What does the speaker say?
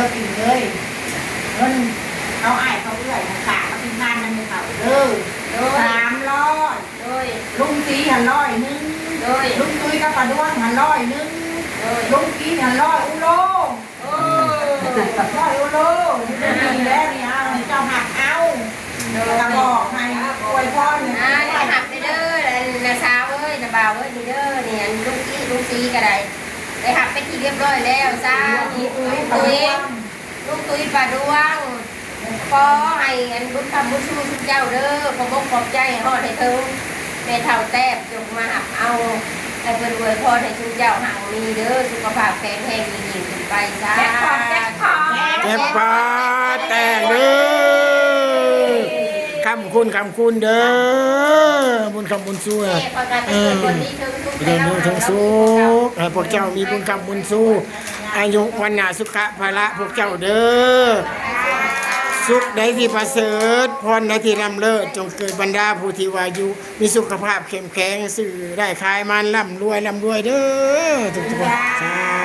อกินเลยเงินเอาอ้ายเขาเอื้อยกะมากินทานนั่นไม่เขาเด้อ300โดยลุงตีหัน100โดย ลุงตุ้ยกับป้าดวงหัน100ลุงกีหัน100อุโล100อุโลดีแล้วนี่เอาเจ้าหักเอากระบอกให้อวยพร นี่หักไปเด้อนาสาวเอ้ยนาบ่าวเอ้ยนี่เด้อเนี่ยลุงซีก็ได้ได้หักไปที่เรียบร้อยแล้วจ้านี่ลุงตุ้ยป้าดวงขอให้อันบุญทำบุญชูทุกเจ้าเด้อขอบกขอบใจฮอดให้เธอแม่เฒ่าแต้บจงมาหักเอาให้เพิ่นอวยพรให้ทุกเจ้าหักมีเด้อสุขภาพแข็งแรงยิ่งขึ้นไปจ้าเจ็บปอดแต่งเด้อคำคุณเด้อบุญคำบุญสู้เดินทั้งสู้ให้พวกเจ้ามีบุญคำบุญสู้อายุวันนาสุขะภาระพวกเจ้าเด้อสุขใดที่ประเสริฐพรใดที่ลำเลิศจงเกิดบรรดาผู้ที่วายุมีสุขภาพเข้มแข็งสื่อได้ขายมันร่ำรวยเด้อทุกคน